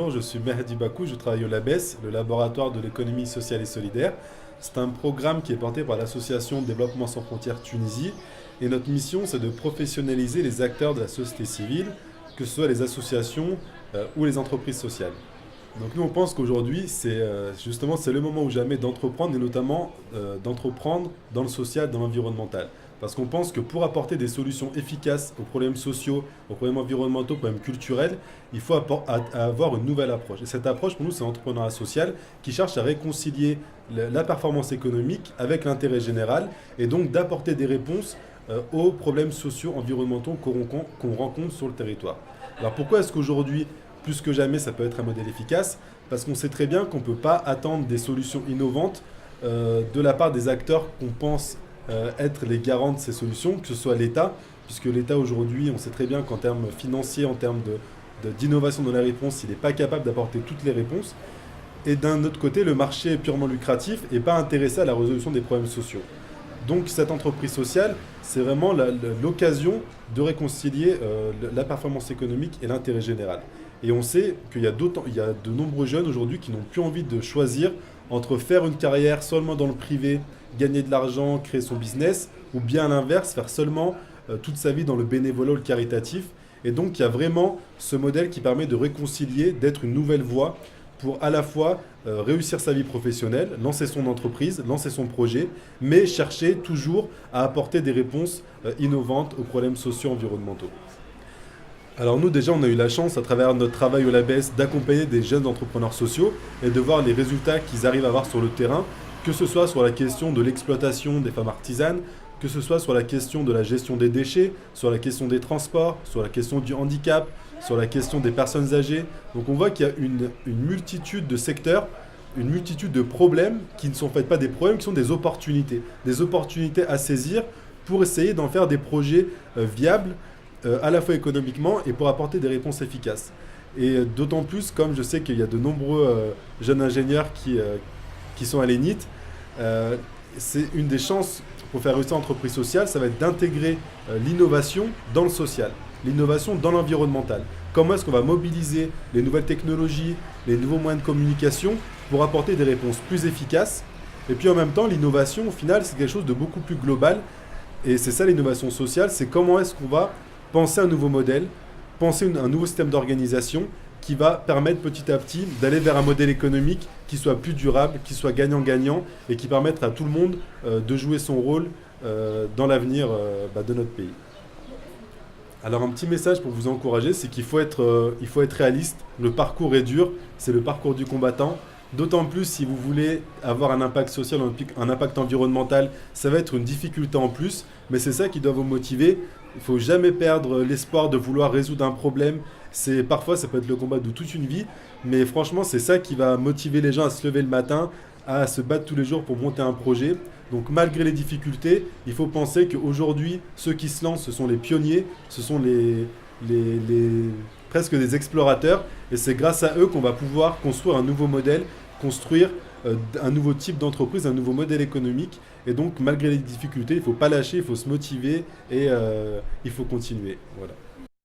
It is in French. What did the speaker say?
bonjour, je suis Mehdi Bakou, je travaille au LABES, le laboratoire de l'économie sociale et solidaire. C'est un programme qui est porté par l'association Développement sans frontières Tunisie et notre mission c'est de professionnaliser les acteurs de la société civile, que ce soit les associations ou les entreprises sociales. Donc nous on pense qu'aujourd'hui c'est le moment ou jamais d'entreprendre et notamment d'entreprendre dans le social, dans l'environnemental. Parce qu'on pense que pour apporter des solutions efficaces aux problèmes sociaux, aux problèmes environnementaux, aux problèmes culturels, il faut avoir une nouvelle approche. Et cette approche, pour nous, c'est l'entrepreneuriat social qui cherche à réconcilier la performance économique avec l'intérêt général et donc d'apporter des réponses aux problèmes sociaux, environnementaux qu'on rencontre sur le territoire. Alors pourquoi est-ce qu'aujourd'hui, plus que jamais, ça peut être un modèle efficace? Parce qu'on sait très bien qu'on ne peut pas attendre des solutions innovantes de la part des acteurs qu'on pense être les garants de ces solutions, que ce soit l'État, puisque l'État aujourd'hui, on sait très bien qu'en termes financiers, en termes d'innovation dans la réponse, il n'est pas capable d'apporter toutes les réponses. Et d'un autre côté, le marché purement lucratif n'est pas intéressé à la résolution des problèmes sociaux. Donc cette entreprise sociale, c'est vraiment l'occasion de réconcilier la performance économique et l'intérêt général. Et on sait qu'il y a de nombreux jeunes aujourd'hui qui n'ont plus envie de choisir entre faire une carrière seulement dans le privé, gagner de l'argent, créer son business, ou bien à l'inverse, faire seulement toute sa vie dans le bénévolat ou le caritatif. Et donc il y a vraiment ce modèle qui permet de réconcilier, d'être une nouvelle voie pour à la fois réussir sa vie professionnelle, lancer son entreprise, lancer son projet, mais chercher toujours à apporter des réponses innovantes aux problèmes socio-environnementaux. Alors nous déjà on a eu la chance à travers notre travail au LABES d'accompagner des jeunes entrepreneurs sociaux et de voir les résultats qu'ils arrivent à avoir sur le terrain, que ce soit sur la question de l'exploitation des femmes artisanes, que ce soit sur la question de la gestion des déchets, sur la question des transports, sur la question du handicap, sur la question des personnes âgées. Donc on voit qu'il y a une multitude de secteurs, une multitude de problèmes qui ne sont en fait pas des problèmes, qui sont des opportunités à saisir pour essayer d'en faire des projets viables à la fois économiquement et pour apporter des réponses efficaces. Et d'autant plus comme je sais qu'il y a de nombreux jeunes ingénieurs qui sont à l'ENIT, c'est une des chances pour faire réussir l'entreprise sociale, ça va être d'intégrer l'innovation dans le social, l'innovation dans l'environnemental. Comment est-ce qu'on va mobiliser les nouvelles technologies, les nouveaux moyens de communication pour apporter des réponses plus efficaces. Et puis en même temps, l'innovation, au final, c'est quelque chose de beaucoup plus global. Et c'est ça l'innovation sociale, c'est comment est-ce qu'on va penser un nouveau modèle, penser un nouveau système d'organisation qui va permettre petit à petit d'aller vers un modèle économique qui soit plus durable, qui soit gagnant-gagnant et qui permette à tout le monde de jouer son rôle dans l'avenir de notre pays. Alors un petit message pour vous encourager, c'est qu'il faut être réaliste. Le parcours est dur, c'est le parcours du combattant. D'autant plus si vous voulez avoir un impact social, un impact environnemental, ça va être une difficulté en plus, mais c'est ça qui doit vous motiver. Il ne faut jamais perdre l'espoir de vouloir résoudre un problème. Parfois, ça peut être le combat de toute une vie, mais franchement, c'est ça qui va motiver les gens à se lever le matin, à se battre tous les jours pour monter un projet. Donc malgré les difficultés, il faut penser qu'aujourd'hui, ceux qui se lancent, ce sont les pionniers, ce sont presque des explorateurs, et c'est grâce à eux qu'on va pouvoir construire un nouveau modèle, construire un nouveau type d'entreprise, un nouveau modèle économique. Et donc malgré les difficultés, il ne faut pas lâcher, il faut se motiver et il faut continuer. Voilà.